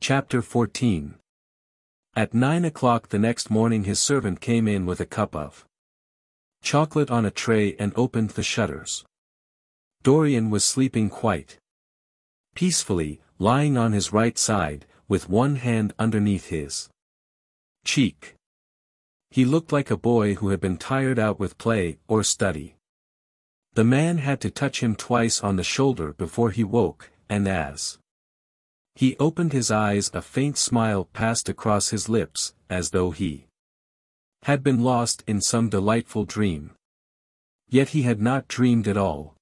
Chapter 14. At 9 o'clock the next morning his servant came in with a cup of chocolate on a tray and opened the shutters. Dorian was sleeping quite peacefully, lying on his right side, with one hand underneath his cheek. He looked like a boy who had been tired out with play or study. The man had to touch him twice on the shoulder before he woke, and as he opened his eyes a faint smile passed across his lips, as though he had been lost in some delightful dream. Yet he had not dreamed at all.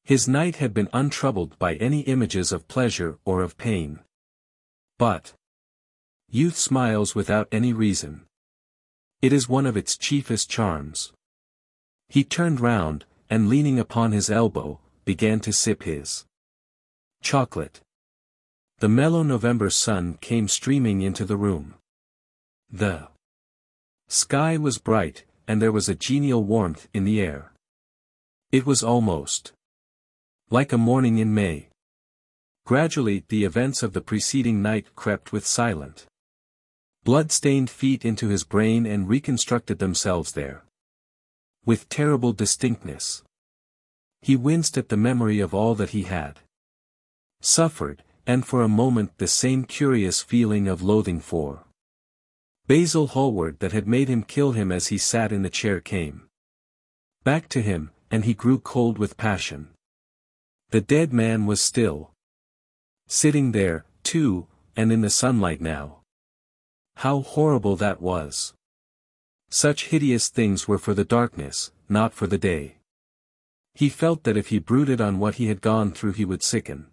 His night had been untroubled by any images of pleasure or of pain. But youth smiles without any reason. It is one of its chiefest charms. He turned round, and leaning upon his elbow, began to sip his chocolate. The mellow November sun came streaming into the room. The sky was bright, and there was a genial warmth in the air. It was almost like a morning in May. Gradually the events of the preceding night crept with silent, blood-stained feet into his brain and reconstructed themselves there with terrible distinctness. He winced at the memory of all that he had suffered, and for a moment the same curious feeling of loathing for Basil Hallward that had made him kill him as he sat in the chair came back to him, and he grew cold with passion. The dead man was still sitting there, too, and in the sunlight now. How horrible that was! Such hideous things were for the darkness, not for the day. He felt that if he brooded on what he had gone through he would sicken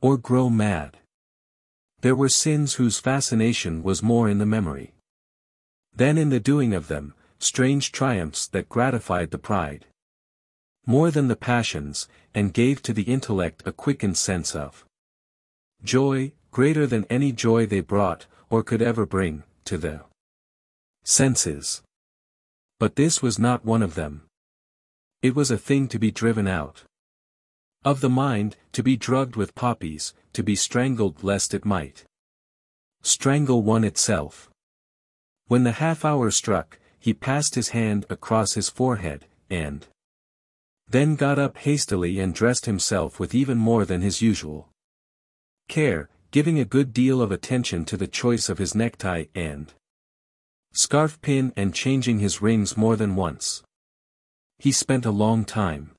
or grow mad. There were sins whose fascination was more in the memory than in the doing of them, strange triumphs that gratified the pride more than the passions, and gave to the intellect a quickened sense of joy, greater than any joy they brought, or could ever bring, to the senses. But this was not one of them. It was a thing to be driven out of the mind, to be drugged with poppies, to be strangled lest it might strangle one itself. When the half-hour struck, he passed his hand across his forehead, and then got up hastily and dressed himself with even more than his usual care, giving a good deal of attention to the choice of his necktie and scarf pin and changing his rings more than once. He spent a long time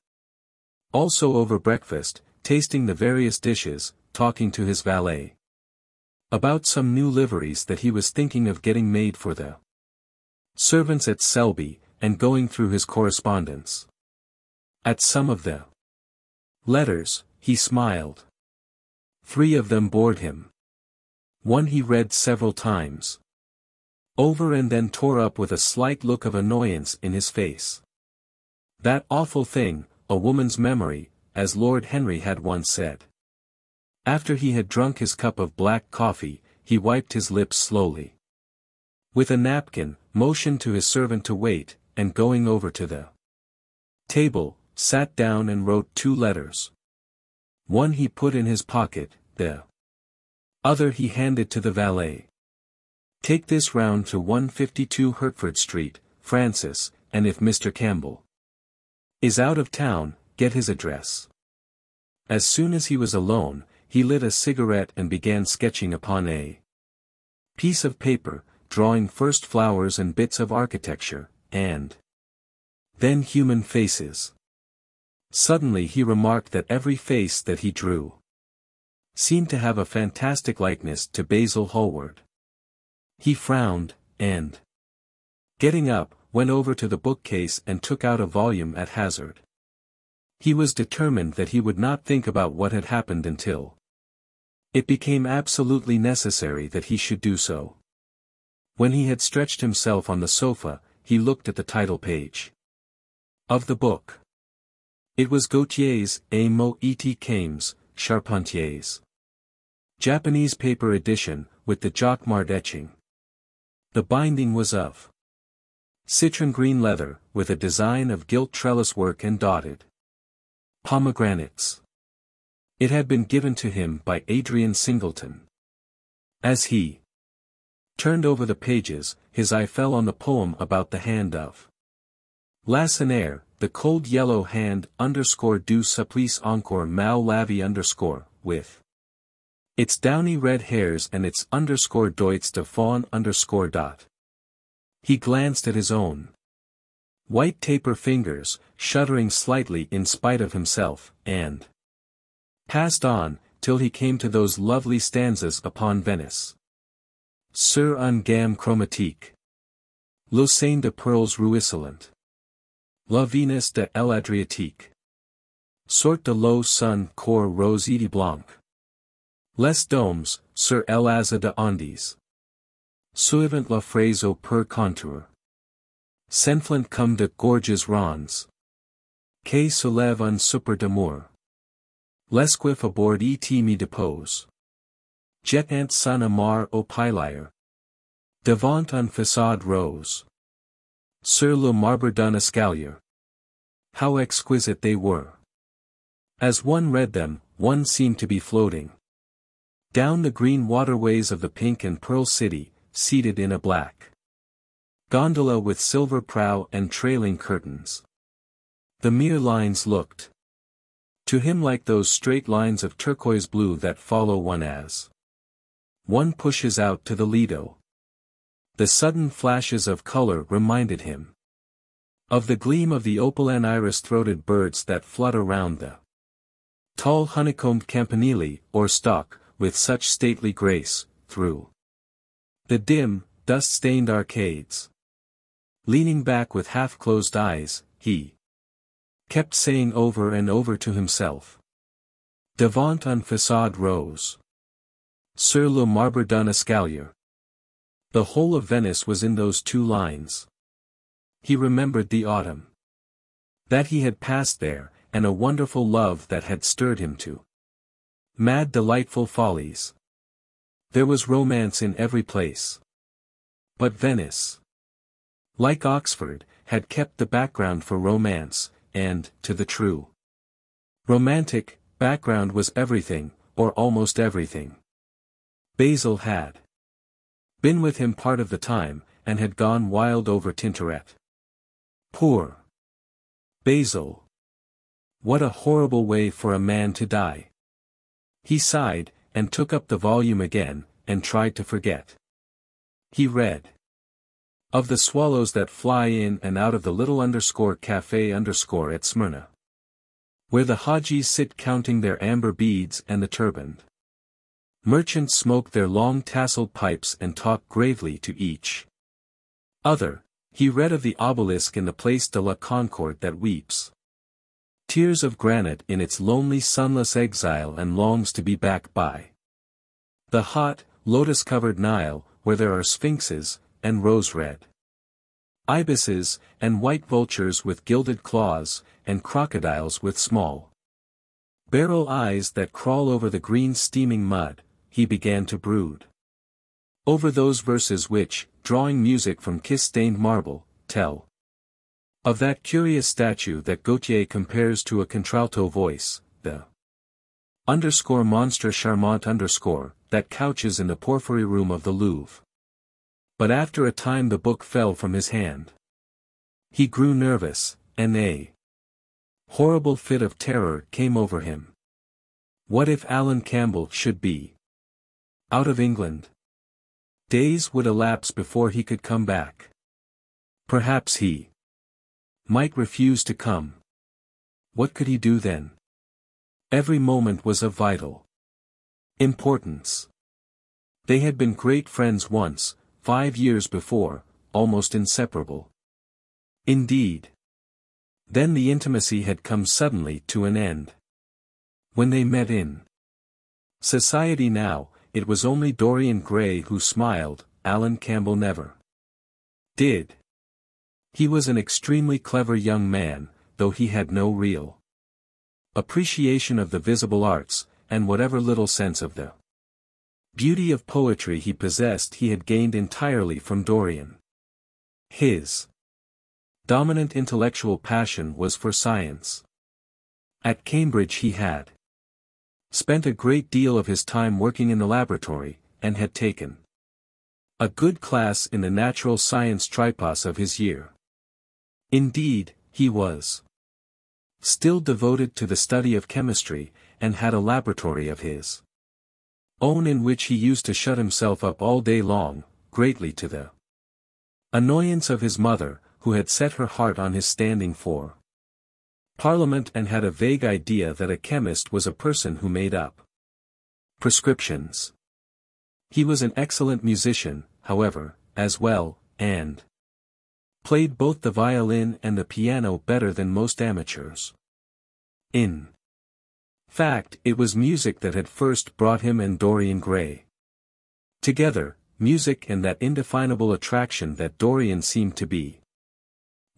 also over breakfast, tasting the various dishes, talking to his valet about some new liveries that he was thinking of getting made for the servants at Selby, and going through his correspondence. At some of the letters, he smiled. 3 of them bored him. One he read several times over and then tore up with a slight look of annoyance in his face. That awful thing, a woman's memory, as Lord Henry had once said. After he had drunk his cup of black coffee, he wiped his lips slowly with a napkin, motioned to his servant to wait, and going over to the table, sat down and wrote 2 letters. One he put in his pocket, the other he handed to the valet. Take this round to 152 Hertford Street, Francis, and if Mr. Campbell is out of town, get his address. As soon as he was alone, he lit a cigarette and began sketching upon a piece of paper, drawing first flowers and bits of architecture, and then human faces. Suddenly he remarked that every face that he drew seemed to have a fantastic likeness to Basil Hallward. He frowned, and getting up, went over to the bookcase and took out a volume at hazard. He was determined that he would not think about what had happened until it became absolutely necessary that he should do so. When he had stretched himself on the sofa, he looked at the title page of the book. It was Gautier's A Mot et Cames, Charpentier's Japanese paper edition, with the Jacquemart etching. The binding was of citron green leather, with a design of gilt trellis work and dotted pomegranates. It had been given to him by Adrian Singleton. As he turned over the pages, his eye fell on the poem about the hand of Lacenaire, the cold yellow hand _du supplice encore mal lavi _ with its downy red hairs and its _doits de fawn _. He glanced at his own white taper fingers, shuddering slightly in spite of himself, and passed on, till he came to those lovely stanzas upon Venice. Sur un gamme chromatique. L'océan de pearls ruisselant. La Venus de l'Adriatique. Sort de l'eau sun cor rose et blanc. Les domes, sur l'azur de Andes. Suivant la phrase au per contour. S'enflant comme de gorges rondes. Que soulève un super d'amour. L'esquif aboard et me depose. Jetant son amour au pilier. Devant un façade rose. Sur le marbre d'un escalier. How exquisite they were. As one read them, one seemed to be floating down the green waterways of the pink and pearl city, seated in a black gondola with silver prow and trailing curtains. The mere lines looked to him like those straight lines of turquoise blue that follow one as one pushes out to the Lido. The sudden flashes of color reminded him of the gleam of the opaline iris-throated birds that flutter round the tall honeycombed campanile, or stalk, with such stately grace, through the dim, dust-stained arcades. Leaning back with half-closed eyes, he kept saying over and over to himself, Devant un façade rose. Sur le marbre d'un escalier. The whole of Venice was in those two lines. He remembered the autumn that he had passed there, and a wonderful love that had stirred him to mad delightful follies. There was romance in every place. But Venice, like Oxford, had kept the background for romance, and, to the true romantic, background was everything, or almost everything. Basil had been with him part of the time, and had gone wild over Tintoret. Poor Basil! What a horrible way for a man to die! He sighed, and took up the volume again, and tried to forget. He read of the swallows that fly in and out of the little cafe at Smyrna, where the Hajis sit counting their amber beads and the turbaned merchants smoke their long tasseled pipes and talk gravely to each other. He read of the obelisk in the Place de la Concorde that weeps tears of granite in its lonely sunless exile and longs to be back by the hot, lotus-covered Nile, where there are sphinxes, and rose-red ibises, and white vultures with gilded claws, and crocodiles with small beryl eyes that crawl over the green steaming mud. He began to brood over those verses which, drawing music from kiss-stained marble, tell of that curious statue that Gautier compares to a contralto voice, the _monstre charmant _ that couches in the porphyry room of the Louvre. But after a time the book fell from his hand. He grew nervous, and a horrible fit of terror came over him. What if Alan Campbell should be out of England? Days would elapse before he could come back. Perhaps he might refuse to come. What could he do then? Every moment was of vital importance. They had been great friends once, 5 years before, almost inseparable. Indeed. Then the intimacy had come suddenly to an end. When they met in society now, it was only Dorian Gray who smiled, Alan Campbell never did. He was an extremely clever young man, though he had no real appreciation of the visible arts, and whatever little sense of the beauty of poetry he possessed he had gained entirely from Dorian. His dominant intellectual passion was for science. At Cambridge he had spent a great deal of his time working in the laboratory, and had taken a good class in the natural science tripos of his year. Indeed, he was still devoted to the study of chemistry, and had a laboratory of his own in which he used to shut himself up all day long, greatly to the annoyance of his mother, who had set her heart on his standing for Parliament and had a vague idea that a chemist was a person who made up prescriptions. He was an excellent musician, however, as well, and played both the violin and the piano better than most amateurs. In fact, it was music that had first brought him and Dorian Gray together, music and that indefinable attraction that Dorian seemed to be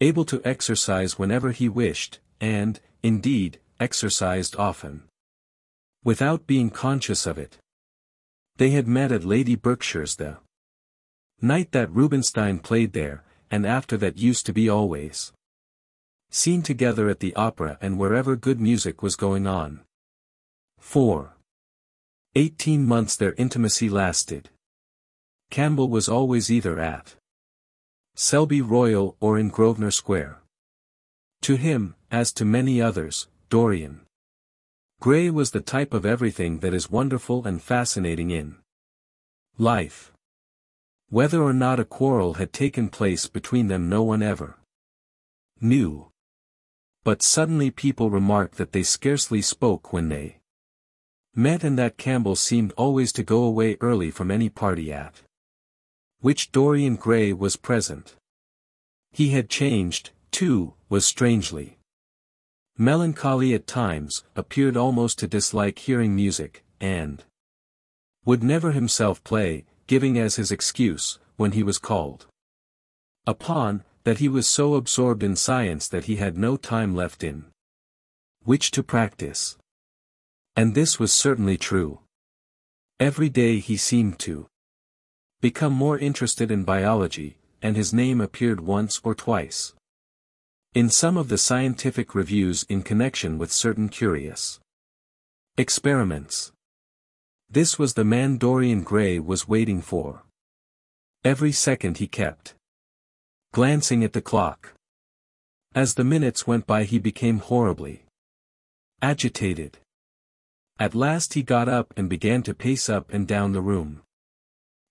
able to exercise whenever he wished, and, indeed, exercised often, without being conscious of it. They had met at Lady Berkshire's the night that Rubinstein played there, and after that used to be always seen together at the opera and wherever good music was going on. For 18 months their intimacy lasted. Campbell was always either at Selby Royal or in Grosvenor Square. To him, as to many others, Dorian Gray was the type of everything that is wonderful and fascinating in life. Whether or not a quarrel had taken place between them no one ever knew. But suddenly people remarked that they scarcely spoke when they met, and that Campbell seemed always to go away early from any party at which Dorian Gray was present. He had changed, too, was strangely melancholy at times, appeared almost to dislike hearing music, and would never himself play, giving as his excuse, when he was called upon, that he was so absorbed in science that he had no time left in which to practice. And this was certainly true. Every day he seemed to become more interested in biology, and his name appeared once or twice in some of the scientific reviews in connection with certain curious experiments. This was the man Dorian Gray was waiting for. Every second he kept glancing at the clock. As the minutes went by he became horribly agitated. At last he got up and began to pace up and down the room,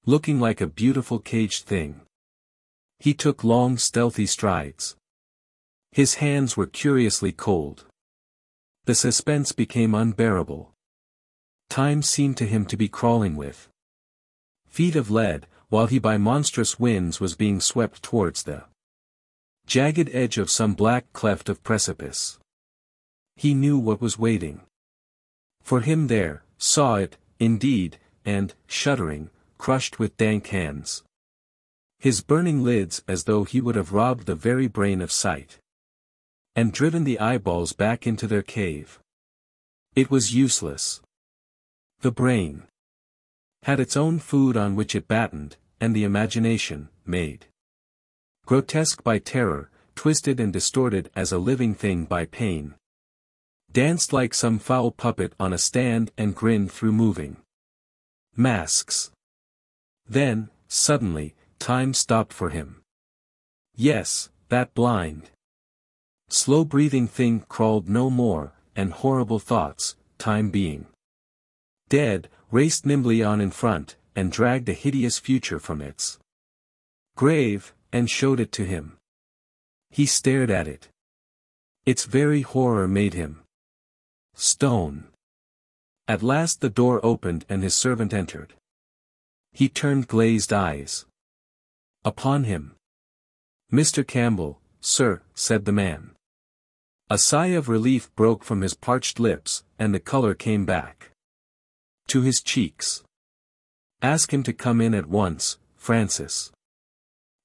looking like a beautiful caged thing. He took long stealthy strides. His hands were curiously cold. The suspense became unbearable. Time seemed to him to be crawling with feet of lead, while he by monstrous winds was being swept towards the jagged edge of some black cleft of precipice. He knew what was waiting for him there, saw it, indeed, and, shuddering, crushed with dank hands his burning lids as though he would have robbed the very brain of sight, and driven the eyeballs back into their cave. It was useless. The brain had its own food on which it battened, and the imagination, made grotesque by terror, twisted and distorted as a living thing by pain, danced like some foul puppet on a stand and grinned through moving masks. Then, suddenly, time stopped for him. Yes, that blind, slow-breathing thing crawled no more, and horrible thoughts, time being dead, raced nimbly on in front, and dragged a hideous future from its grave, and showed it to him. He stared at it. Its very horror made him stone. At last the door opened and his servant entered. He turned glazed eyes upon him. "Mr. Campbell, sir," said the man. A sigh of relief broke from his parched lips, and the color came back to his cheeks. "Ask him to come in at once, Francis."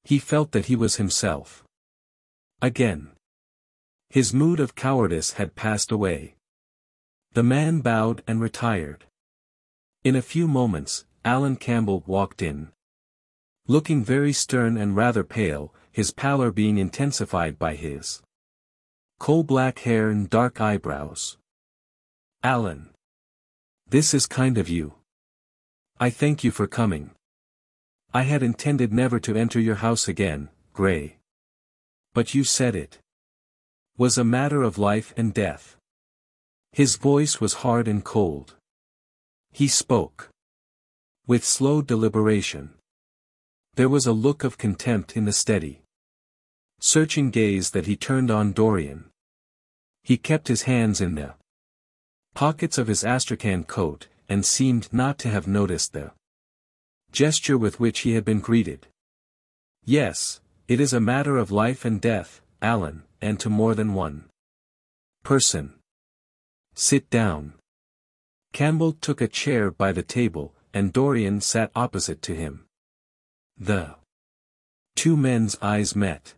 He felt that he was himself again. His mood of cowardice had passed away. The man bowed and retired. In a few moments, Alan Campbell walked in, looking very stern and rather pale, his pallor being intensified by his coal-black hair and dark eyebrows. "Alan, this is kind of you." I thank you for coming. I had intended never to enter your house again, Gray. But you said it was a matter of life and death. His voice was hard and cold. He spoke with slow deliberation. There was a look of contempt in the steady, searching gaze that he turned on Dorian. He kept his hands in the pockets of his astrakhan coat, and seemed not to have noticed the gesture with which he had been greeted. Yes, it is a matter of life and death, Alan, and to more than one person. Sit down. Campbell took a chair by the table, and Dorian sat opposite to him. The two men's eyes met.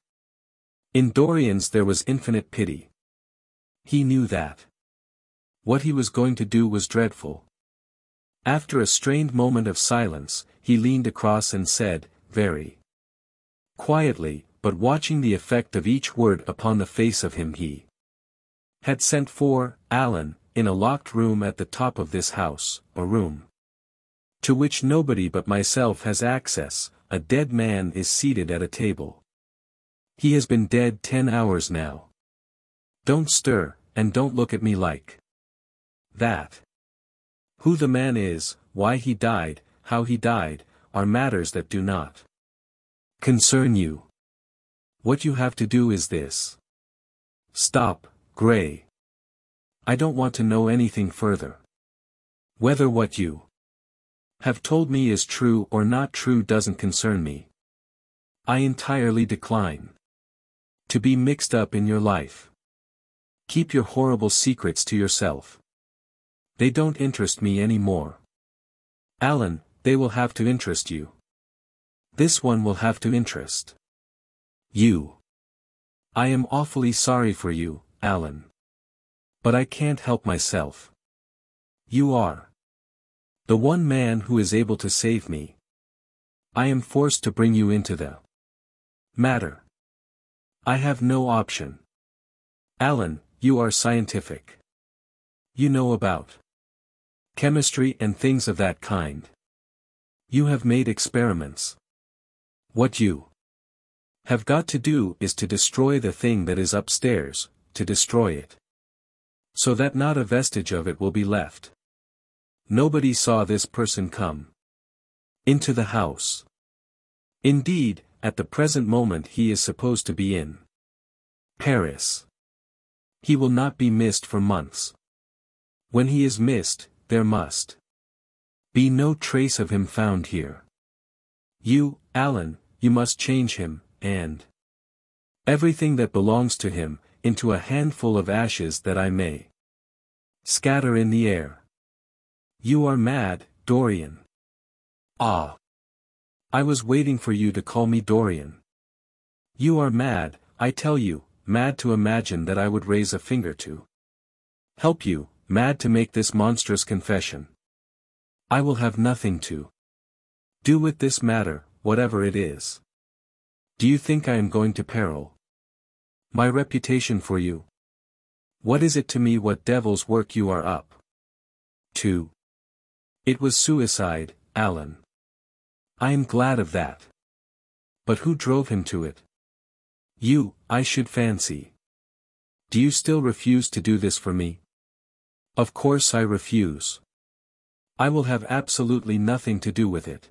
In Dorian's there was infinite pity. He knew that what he was going to do was dreadful. After a strained moment of silence, he leaned across and said, very quietly, but watching the effect of each word upon the face of him he had sent for, Alan, in a locked room at the top of this house, a room to which nobody but myself has access. A dead man is seated at a table. He has been dead 10 hours now. Don't stir, and don't look at me like that. Who the man is, why he died, how he died, are matters that do not concern you. What you have to do is this. Stop, Gray. I don't want to know anything further. Whether what you have told me is true or not true doesn't concern me. I entirely decline to be mixed up in your life. Keep your horrible secrets to yourself. They don't interest me anymore. Alan, they will have to interest you. This one will have to interest you. I am awfully sorry for you, Alan. But I can't help myself. You are the one man who is able to save me. I am forced to bring you into the matter. I have no option. Alan, you are scientific. You know about chemistry and things of that kind. You have made experiments. What you have got to do is to destroy the thing that is upstairs, to destroy it, so that not a vestige of it will be left. Nobody saw this person come into the house. Indeed, at the present moment he is supposed to be in Paris. He will not be missed for months. When he is missed, there must be no trace of him found here. You, Alan, you must change him, and everything that belongs to him, into a handful of ashes that I may scatter in the air. You are mad, Dorian. Ah! I was waiting for you to call me Dorian. You are mad, I tell you, mad to imagine that I would raise a finger to help you, mad to make this monstrous confession. I will have nothing to do with this matter, whatever it is. Do you think I am going to peril my reputation for you? What is it to me what devil's work you are up to? It was suicide, Alan. I am glad of that. But who drove him to it? You, I should fancy. Do you still refuse to do this for me? Of course I refuse. I will have absolutely nothing to do with it.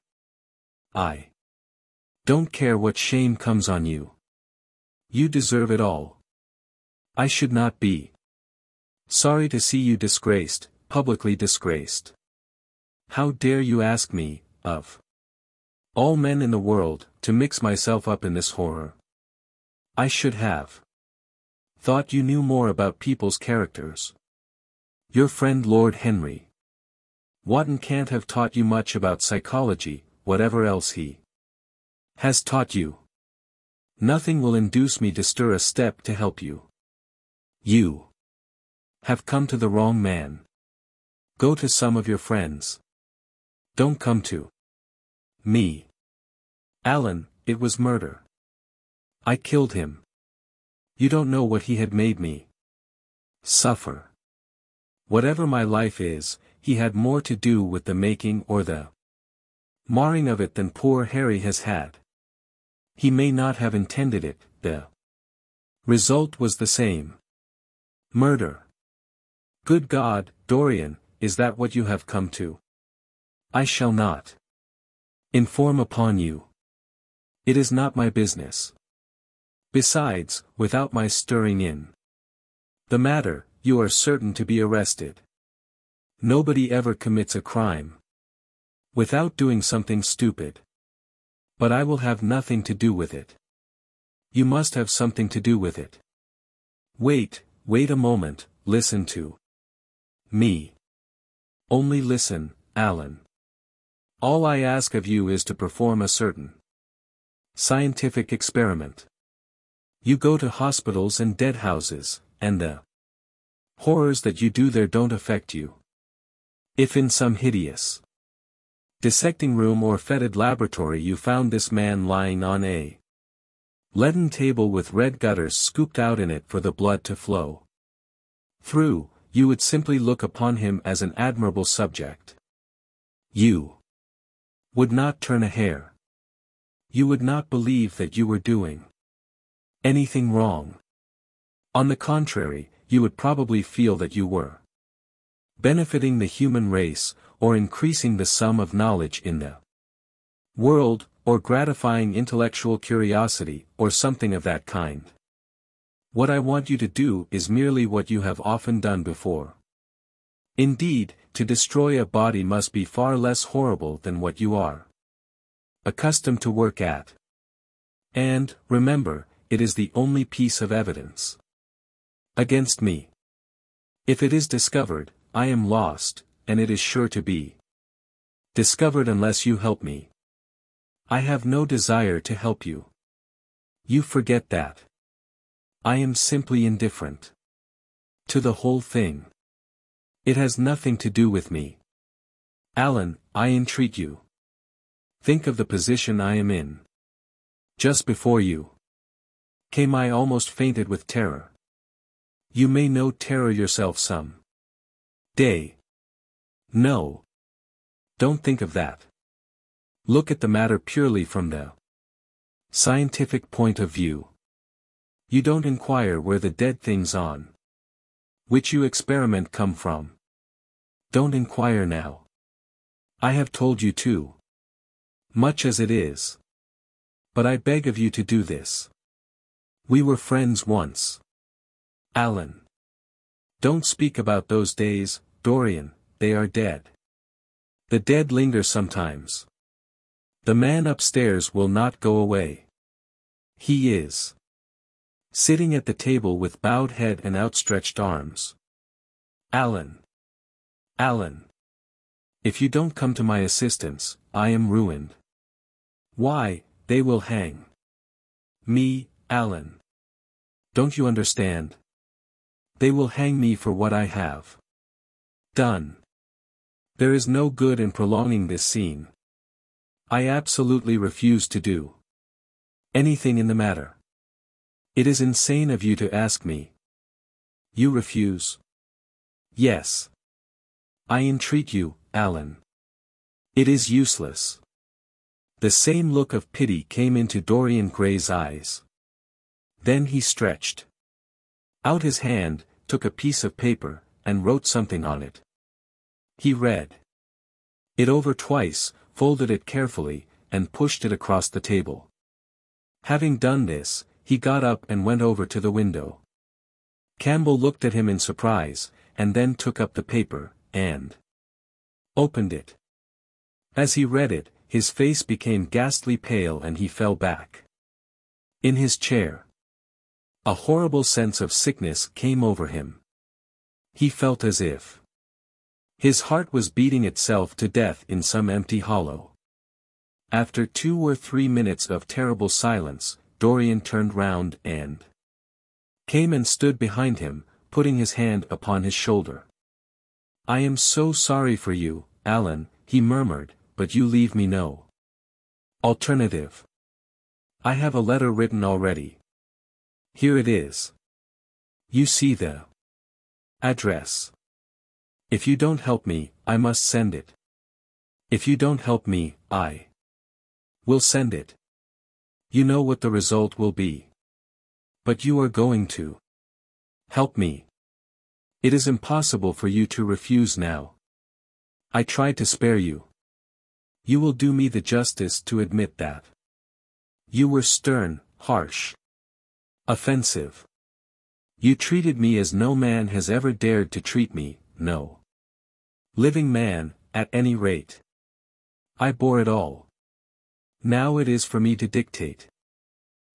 I don't care what shame comes on you. You deserve it all. I should not be sorry to see you disgraced, publicly disgraced. How dare you ask me, of all men in the world, to mix myself up in this horror? I should have thought you knew more about people's characters. Your friend Lord Henry Wotton can't have taught you much about psychology, whatever else he has taught you. Nothing will induce me to stir a step to help you. You have come to the wrong man. Go to some of your friends. Don't come to me. Alan, it was murder. I killed him. You don't know what he had made me suffer. Whatever my life is, he had more to do with the making or the Marring of it than poor Harry has had. He may not have intended it, the result was the same. Murder. Good God, Dorian, is that what you have come to? I shall not inform upon you. It is not my business. Besides, without my stirring in the matter, you are certain to be arrested. Nobody ever commits a crime without doing something stupid. But I will have nothing to do with it. You must have something to do with it. Wait a moment, listen to me. Only listen, Alan. All I ask of you is to perform a certain scientific experiment. You go to hospitals and dead houses, and the horrors that you do there don't affect you. If in some hideous dissecting room or fetid laboratory you found this man lying on a leaden table with red gutters scooped out in it for the blood to flow through, you would simply look upon him as an admirable subject. You would not turn a hair. You would not believe that you were doing anything wrong. On the contrary, you would probably feel that you were benefiting the human race, or increasing the sum of knowledge in the world, or gratifying intellectual curiosity, or something of that kind. What I want you to do is merely what you have often done before. Indeed, to destroy a body must be far less horrible than what you are accustomed to work at. And, remember, it is the only piece of evidence against me. If it is discovered, I am lost, and it is sure to be discovered unless you help me. I have no desire to help you. You forget that. I am simply indifferent to the whole thing. It has nothing to do with me. Alan, I entreat you. Think of the position I am in. Just before you came I almost fainted with terror. You may know terror yourself some day. No. Don't think of that. Look at the matter purely from the scientific point of view. You don't inquire where the dead things on which you experiment come from. Don't inquire now. I have told you too much as it is. But I beg of you to do this. We were friends once. Alan. Don't speak about those days, Dorian, they are dead. The dead linger sometimes. The man upstairs will not go away. He is sitting at the table with bowed head and outstretched arms. Alan. Alan. If you don't come to my assistance, I am ruined. Why, they will hang me, Alan. Don't you understand? They will hang me for what I have done. There is no good in prolonging this scene. I absolutely refuse to do anything in the matter. It is insane of you to ask me. You refuse? Yes. I entreat you, Alan. It is useless. The same look of pity came into Dorian Gray's eyes. Then he stretched out his hand, took a piece of paper, and wrote something on it. He read it over twice, folded it carefully, and pushed it across the table. Having done this, he got up and went over to the window. Campbell looked at him in surprise, and then took up the paper, and opened it. As he read it, his face became ghastly pale and he fell back in his chair. A horrible sense of sickness came over him. He felt as if his heart was beating itself to death in some empty hollow. After 2 or 3 minutes of terrible silence, Dorian turned round and came and stood behind him, putting his hand upon his shoulder. I am so sorry for you, Alan, he murmured, but you leave me no alternative. I have a letter written already. Here it is. You see the address. If you don't help me, I must send it If you don't help me, I will send it. You know what the result will be. But you are going to help me. It is impossible for you to refuse now. I tried to spare you. You will do me the justice to admit that. You were stern, harsh, offensive. You treated me as no man has ever dared to treat me, no living man, at any rate. I bore it all. Now it is for me to dictate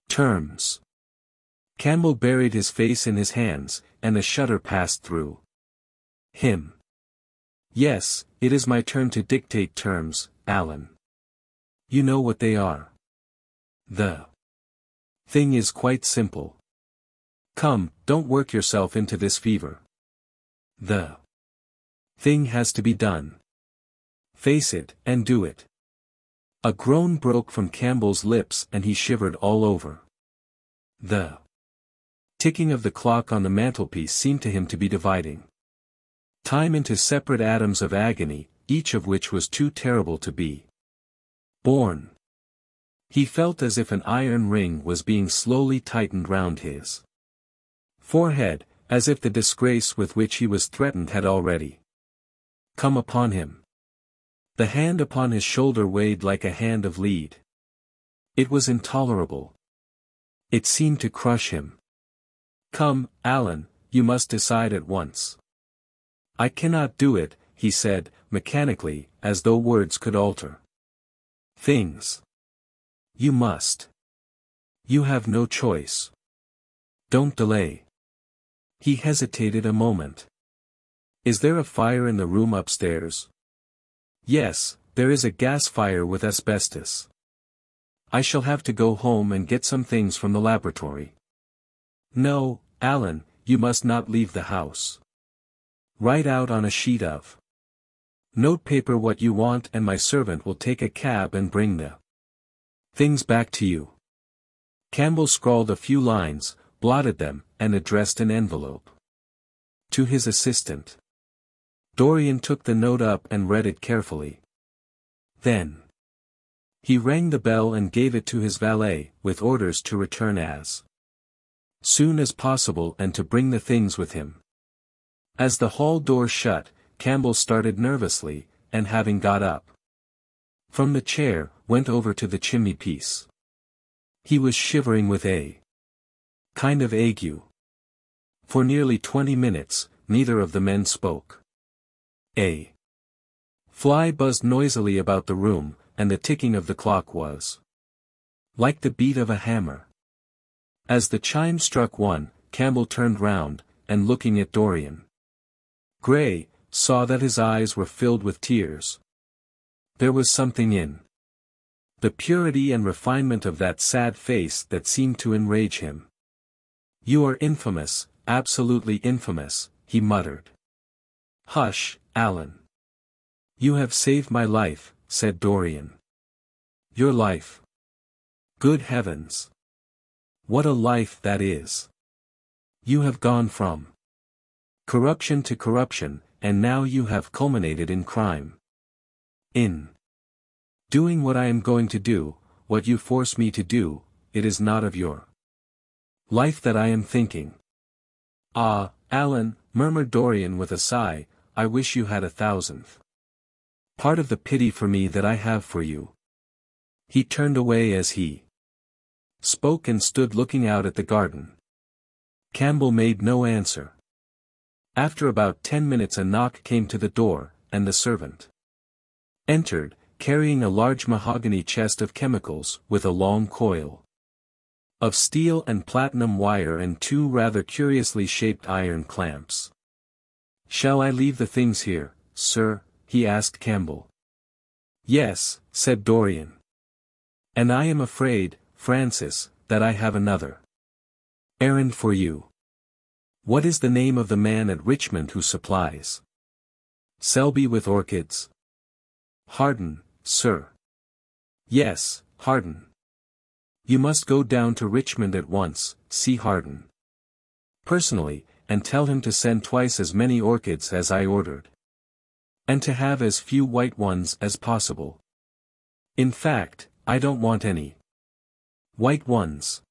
terms. Campbell buried his face in his hands, and a shudder passed through him. Yes, it is my turn to dictate terms, Alan. You know what they are. The thing is quite simple. Come, don't work yourself into this fever. The thing has to be done. Face it, and do it. A groan broke from Campbell's lips and he shivered all over. The ticking of the clock on the mantelpiece seemed to him to be dividing time into separate atoms of agony, each of which was too terrible to be borne. He felt as if an iron ring was being slowly tightened round his forehead, as if the disgrace with which he was threatened had already come upon him. The hand upon his shoulder weighed like a hand of lead. It was intolerable. It seemed to crush him. Come, Alan, you must decide at once. I cannot do it, he said, mechanically, as though words could alter things. You must. You have no choice. Don't delay. He hesitated a moment. Is there a fire in the room upstairs? Yes, there is a gas fire with asbestos. I shall have to go home and get some things from the laboratory. No, Alan, you must not leave the house. Write out on a sheet of notepaper what you want and my servant will take a cab and bring the things back to you. Campbell scrawled a few lines, blotted them, and addressed an envelope to his assistant. Dorian took the note up and read it carefully. Then he rang the bell and gave it to his valet, with orders to return as soon as possible and to bring the things with him. As the hall door shut, Campbell started nervously, and having got up from the chair, went over to the chimney-piece. He was shivering with a kind of ague. For nearly 20 minutes, neither of the men spoke. A fly buzzed noisily about the room, and the ticking of the clock was like the beat of a hammer. As the chime struck 1, Campbell turned round, and looking at Dorian Gray, saw that his eyes were filled with tears. There was something in the purity and refinement of that sad face that seemed to enrage him. You are infamous, absolutely infamous, he muttered. Hush, Alan. You have saved my life, said Dorian. Your life. Good heavens. What a life that is. You have gone from corruption to corruption, and now you have culminated in crime. In doing what I am going to do, what you force me to do, it is not of your life that I am thinking. Ah, Alan, murmured Dorian with a sigh, I wish you had 1,000th part of the pity for me that I have for you. He turned away as he spoke and stood looking out at the garden. Campbell made no answer. After about 10 minutes a knock came to the door, and the servant entered, carrying a large mahogany chest of chemicals, with a long coil of steel and platinum wire and 2 rather curiously shaped iron clamps. Shall I leave the things here, sir? He asked Campbell. Yes, said Dorian. And I am afraid, Francis, that I have another errand for you. What is the name of the man at Richmond who supplies Selby with orchids? Harden, sir. Yes, Harden. You must go down to Richmond at once, see Harden personally, and tell him to send twice as many orchids as I ordered. And to have as few white ones as possible. In fact, I don't want any white ones.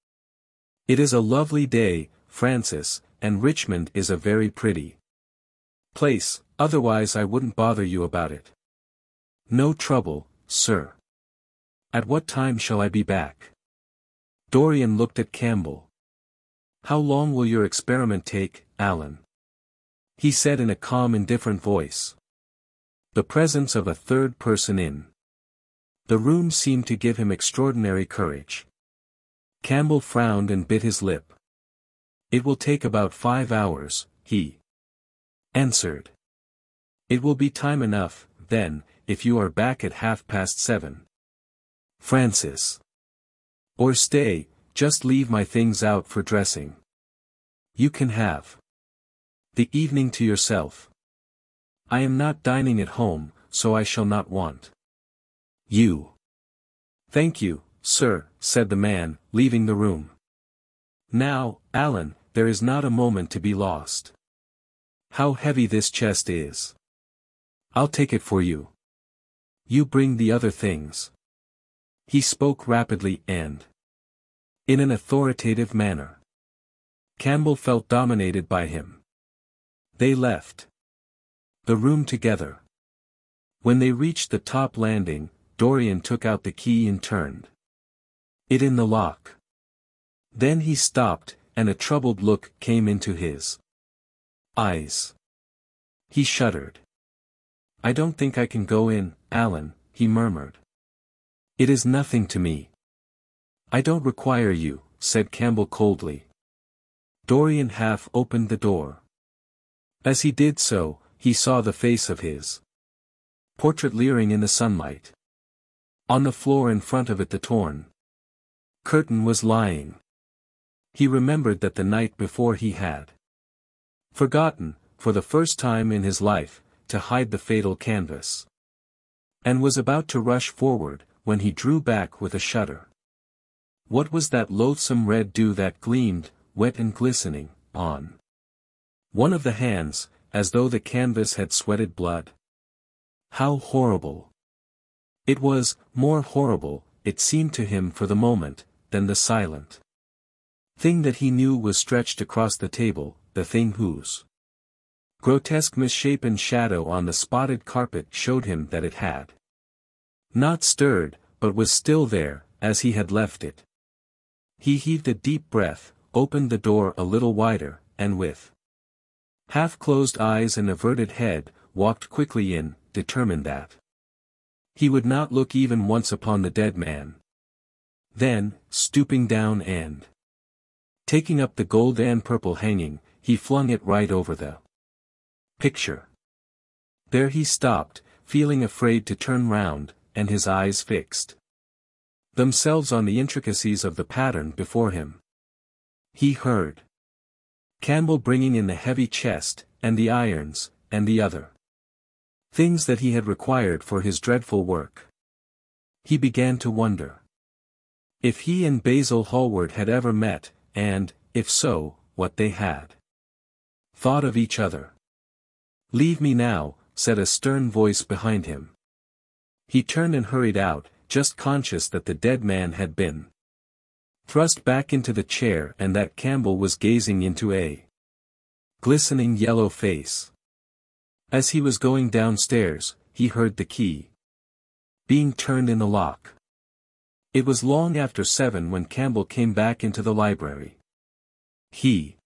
It is a lovely day, Francis, and Richmond is a very pretty place, otherwise I wouldn't bother you about it. No trouble, sir. At what time shall I be back? Dorian looked at Campbell. How long will your experiment take, Alan? He said in a calm, indifferent voice. The presence of a third person in the room seemed to give him extraordinary courage. Campbell frowned and bit his lip. It will take about 5 hours, he answered. It will be time enough, then, if you are back at 7:30. Francis. Or stay, just leave my things out for dressing. You can have the evening to yourself. I am not dining at home, so I shall not want you. Thank you, sir, said the man, leaving the room. Now, Alan, there is not a moment to be lost. How heavy this chest is. I'll take it for you. You bring the other things. He spoke rapidly and in an authoritative manner. Campbell felt dominated by him. They left the room together. When they reached the top landing, Dorian took out the key and turned it in the lock. Then he stopped, and a troubled look came into his eyes. He shuddered. I don't think I can go in, Alan, he murmured. It is nothing to me. I don't require you, said Campbell coldly. Dorian half opened the door. As he did so, he saw the face of his portrait leering in the sunlight. On the floor in front of it the torn curtain was lying. He remembered that the night before he had forgotten, for the first time in his life, to hide the fatal canvas. And was about to rush forward, when he drew back with a shudder. What was that loathsome red dew that gleamed, wet and glistening, on one of the hands, as though the canvas had sweated blood? How horrible! It was, more horrible, it seemed to him for the moment, than the silent thing that he knew was stretched across the table, the thing whose grotesque misshapen shadow on the spotted carpet showed him that it had not stirred, but was still there, as he had left it. He heaved a deep breath, opened the door a little wider, and with half-closed eyes and averted head, walked quickly in, determined that he would not look even once upon the dead man. Then, stooping down and taking up the gold and purple hanging, he flung it right over the picture. There he stopped, feeling afraid to turn round, and his eyes fixed themselves on the intricacies of the pattern before him. He heard Campbell bringing in the heavy chest, and the irons, and the other things that he had required for his dreadful work. He began to wonder if he and Basil Hallward had ever met, and, if so, what they had thought of each other. Leave me now, said a stern voice behind him. He turned and hurried out, just conscious that the dead man had been thrust back into the chair and that Campbell was gazing into a glistening yellow face. As he was going downstairs, he heard the key being turned in the lock. It was long after 7 when Campbell came back into the library. He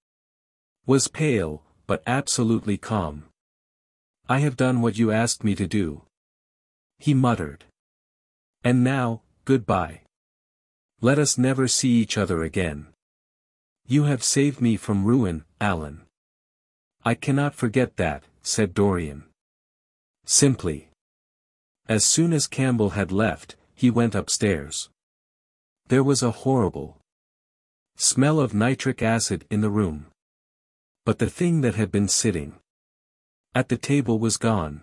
was pale, but absolutely calm. I have done what you asked me to do, he muttered. And now, goodbye. Let us never see each other again. You have saved me from ruin, Alan. I cannot forget that, said Dorian. Simply. As soon as Campbell had left, he went upstairs. There was a horrible smell of nitric acid in the room. But the thing that had been sitting at the table was gone.